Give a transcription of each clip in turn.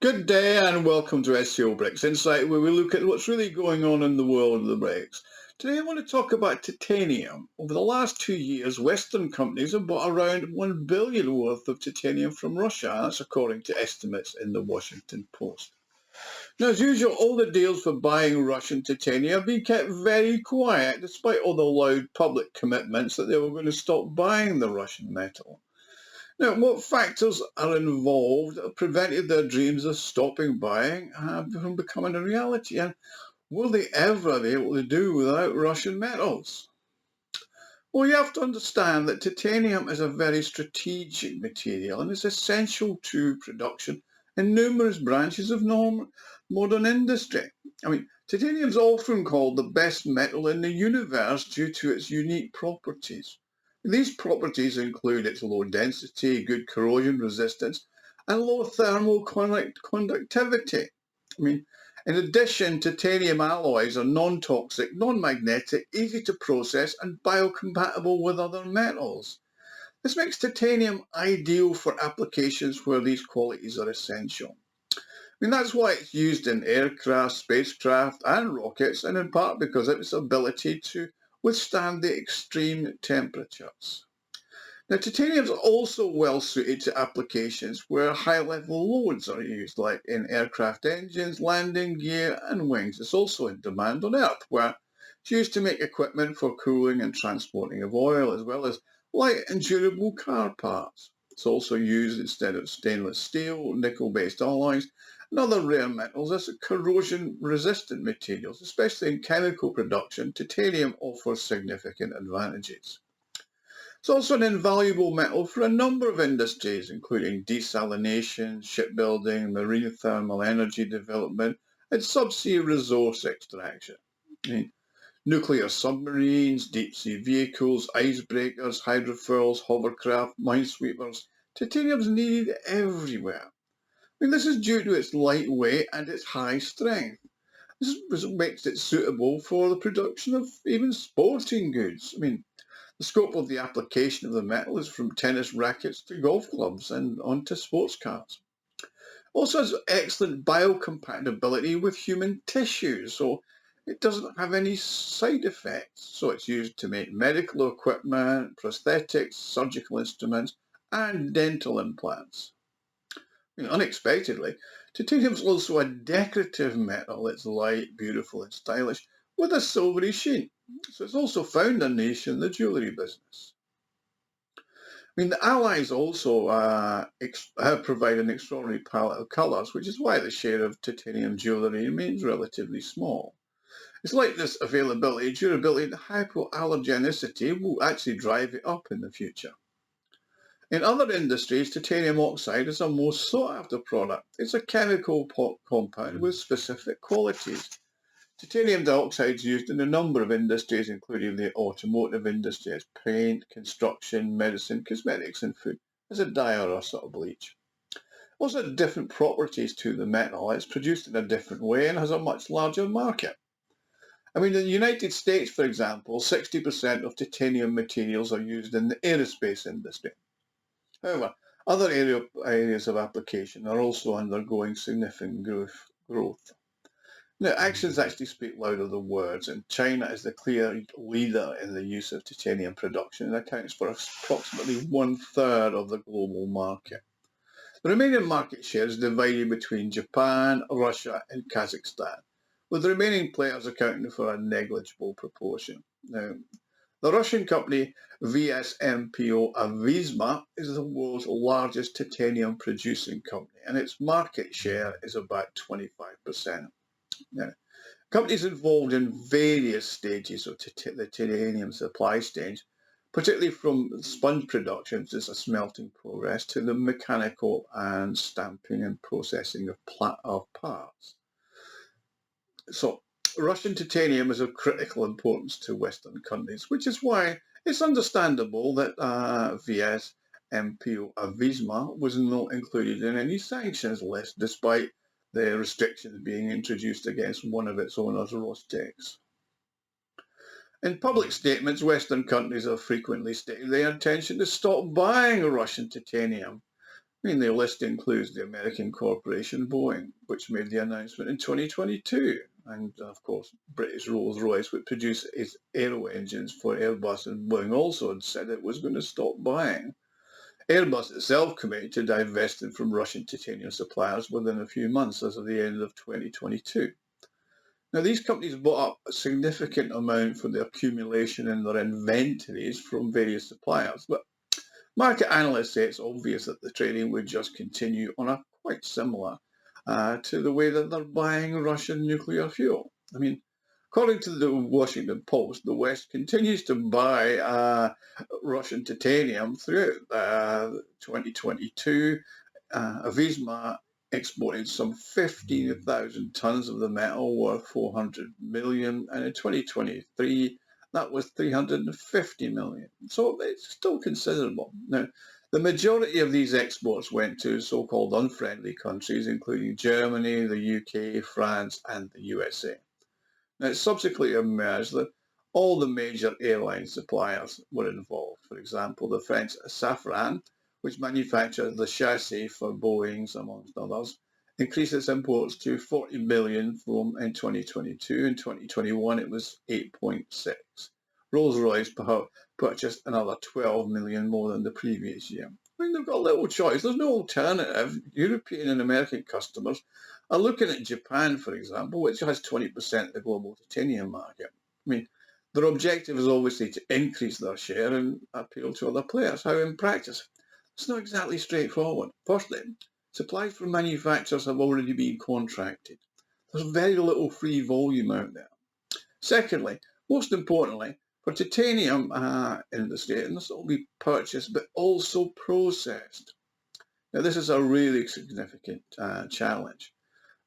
Good day and welcome to SCO BRICS Insight, where we look at what's really going on in the world of the BRICS. Today I want to talk about titanium. Over the last 2 years, Western companies have bought around 1 billion worth of titanium from Russia. That's according to estimates in the Washington Post. Now, as usual, all the deals for buying Russian titanium have been kept very quiet, despite all the loud public commitments that they were going to stop buying the Russian metal. Now, what factors are involved that have prevented their dreams of stopping buying from becoming a reality? And will they ever be able to do without Russian metals? Well, you have to understand that titanium is a very strategic material and is essential to production in numerous branches of modern industry. Titanium is often called the best metal in the universe due to its unique properties. These properties include its low density, good corrosion resistance, and low thermal conductivity. In addition, titanium alloys are non-toxic, non-magnetic, easy to process, and biocompatible with other metals. This makes titanium ideal for applications where these qualities are essential. That's why it's used in aircraft, spacecraft, and rockets, and in part because of its ability to withstand the extreme temperatures. Now, titanium is also well suited to applications where high-level loads are used, like in aircraft engines, landing gear, and wings. It's also in demand on Earth, where it's used to make equipment for cooling and transporting of oil, as well as light and durable car parts. It's also used instead of stainless steel, nickel-based alloys, and other rare metals as corrosion-resistant materials. Especially in chemical production, titanium offers significant advantages. It's also an invaluable metal for a number of industries, including desalination, shipbuilding, marine thermal energy development, and subsea resource extraction. Nuclear submarines, deep-sea vehicles, icebreakers, hydrofoils, hovercraft, minesweepers. Titanium is needed everywhere. This is due to its light weight and its high strength. This makes it suitable for the production of even sporting goods. The scope of the application of the metal is from tennis rackets to golf clubs and onto sports cars. Also has excellent biocompatibility with human tissues, so it doesn't have any side effects. So it's used to make medical equipment, prosthetics, surgical instruments, and dental implants. Unexpectedly, titanium is also a decorative metal. It's light, beautiful, and stylish with a silvery sheen. So it's also found a niche in the jewellery business. The alloys also provide an extraordinary palette of colours, which is why the share of titanium jewellery remains relatively small. Its lightness, availability, durability, and hypoallergenicity will actually drive it up in the future. In other industries, titanium oxide is a most sought-after product. It's a chemical compound with specific qualities. Titanium dioxide is used in a number of industries, including the automotive industry as paint, construction, medicine, cosmetics, and food, as a dye or a sort of bleach. Also, different properties to the metal. It's produced in a different way and has a much larger market. In the United States, for example, 60% of titanium materials are used in the aerospace industry. However, other areas of application are also undergoing significant growth. Now, actions actually speak louder than words, and China is the clear leader in the use of titanium production and accounts for approximately 1/3 of the global market. The remaining market share is divided between Japan, Russia, and Kazakhstan, with the remaining players accounting for a negligible proportion. Now, the Russian company vsmpo-avisma is the world's largest titanium producing company, and its market share is about 25%. Now, companies involved in various stages of the titanium supply chain, particularly from sponge production, which is a smelting progress, to the mechanical and stamping and processing of parts. So, Russian titanium is of critical importance to Western countries, which is why it's understandable that vsmpo-avisma was not included in any sanctions list, despite the restrictions being introduced against one of its owners, Rostex. In public statements, Western countries have frequently stated their intention to stop buying Russian titanium. I mean, the list includes the American corporation Boeing, which made the announcement in 2022, and of course, British Rolls-Royce, which produces its aero engines for Airbus, and Boeing also had said it was going to stop buying. Airbus itself committed to divesting from Russian titanium suppliers within a few months as of the end of 2022. Now, these companies bought up a significant amount for the accumulation in their inventories from various suppliers, but market analysts say it's obvious that the trading would just continue on a quite similar to the way that they're buying Russian nuclear fuel. I mean, according to the Washington Post, the West continues to buy Russian titanium throughout 2022. Avisma exported some 15,000 tons of the metal worth 400 million, and in 2023 that was 350 million. So it's still considerable. Now, the majority of these exports went to so-called unfriendly countries, including Germany, the UK, France, and the USA. Now, it subsequently emerged that all the major airline suppliers were involved. For example, the French Safran, which manufactures the chassis for Boeings, amongst others, increased its imports to 40 million in 2022. In 2021, it was 8.6. Rolls-Royce purchased another 12 million more than the previous year. I mean, they've got little choice. There's no alternative. European and American customers are looking at Japan, for example, which has 20% of the global titanium market. I mean, their objective is obviously to increase their share and appeal to other players. How in practice? It's not exactly straightforward. Firstly, supplies from manufacturers have already been contracted. There's very little free volume out there. Secondly, most importantly, for titanium industry, it must all be purchased but also processed. Now, this is a really significant challenge.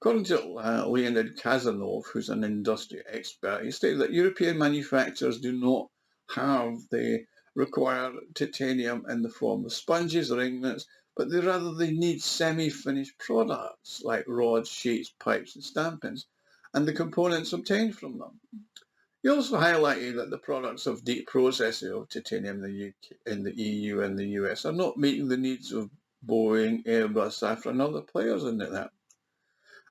According to Leonid Kazanov, who's an industry expert, he stated that European manufacturers do not have the required titanium in the form of sponges or ingots, but they need semi-finished products like rods, sheets, pipes, and stampings, and the components obtained from them. He also highlighted that the products of deep processing of titanium in the EU and the US are not meeting the needs of Boeing, Airbus, Safran, and other players in that.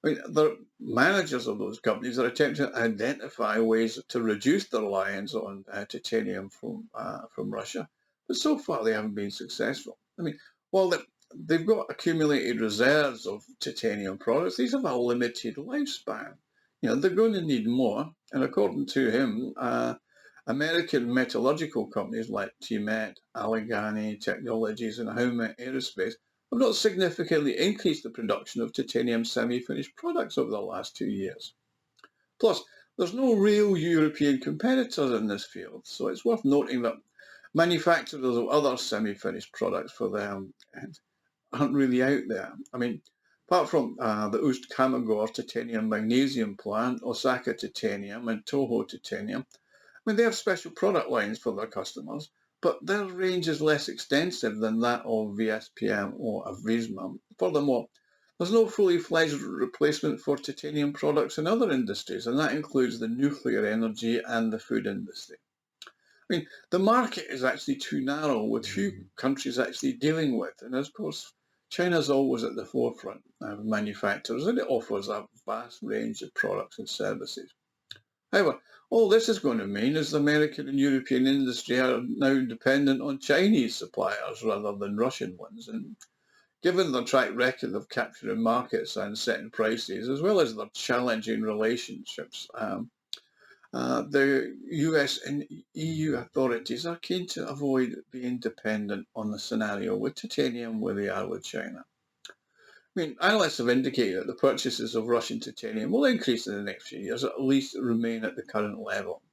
I mean, the managers of those companies are attempting to identify ways to reduce their reliance on titanium from Russia, but so far they haven't been successful. I mean, while they've got accumulated reserves of titanium products, these have a limited lifespan. You know, they're going to need more, and according to him, American metallurgical companies like TMET, Allegheny Technologies, and Howmet Aerospace have not significantly increased the production of titanium semi-finished products over the last 2 years. Plus, there's no real European competitors in this field, so it's worth noting that manufacturers of other semi-finished products for them aren't really out there. I mean, apart from the Ust-Kamagor titanium magnesium plant, Osaka Titanium, and Toho Titanium, I mean, they have special product lines for their customers, but their range is less extensive than that of vsmpo-avisma. Furthermore, there's no fully fledged replacement for titanium products in other industries, and that includes the nuclear energy and the food industry. I mean, the market is actually too narrow, with few countries actually dealing with, and of course, China's always at the forefront of manufacturers, and it offers a vast range of products and services. However, all this is going to mean is the American and European industry are now dependent on Chinese suppliers rather than Russian ones. And given their track record of capturing markets and setting prices, as well as their challenging relationships, the US and EU authorities are keen to avoid being dependent on the scenario with titanium where they are with China. I mean, analysts have indicated that the purchases of Russian titanium will increase in the next few years, or at least remain at the current level.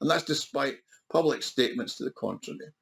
And that's despite public statements to the contrary.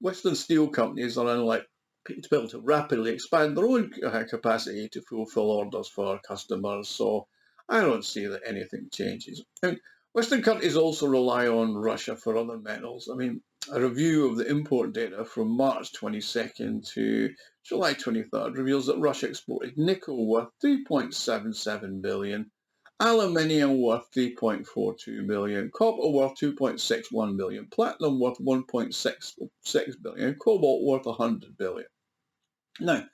Western steel companies are unlikely to be able to rapidly expand their own capacity to fulfill orders for our customers, so I don't see that anything changes. I mean, Western countries also rely on Russia for other metals. I mean, a review of the import data from March 22nd to July 23rd reveals that Russia exported nickel worth 3.77 billion, aluminium worth 3.42 billion, copper worth 2.61 billion, platinum worth 1.66 billion, and cobalt worth 100 billion. Now,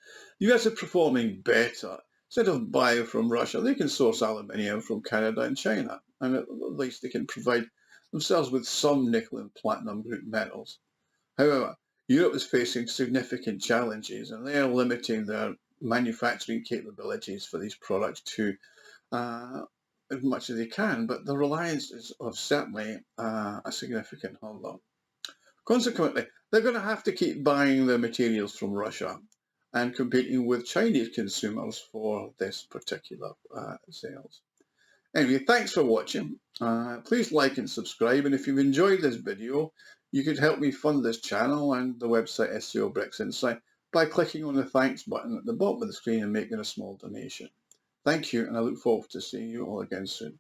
the US are performing better. Instead of buying from Russia, they can source aluminium from Canada and China, and at least they can provide themselves with some nickel and platinum group metals. However, Europe is facing significant challenges, and they are limiting their manufacturing capabilities for these products to as much as they can, but the reliance is of certainly a significant hurdle. Consequently, they're going to have to keep buying the materials from Russia and competing with Chinese consumers for this particular sales. Anyway, thanks for watching. Please like and subscribe, and if you've enjoyed this video, you could help me fund this channel and the website SCO BRICS Insight by clicking on the thanks button at the bottom of the screen and making a small donation. Thank you, and I look forward to seeing you all again soon.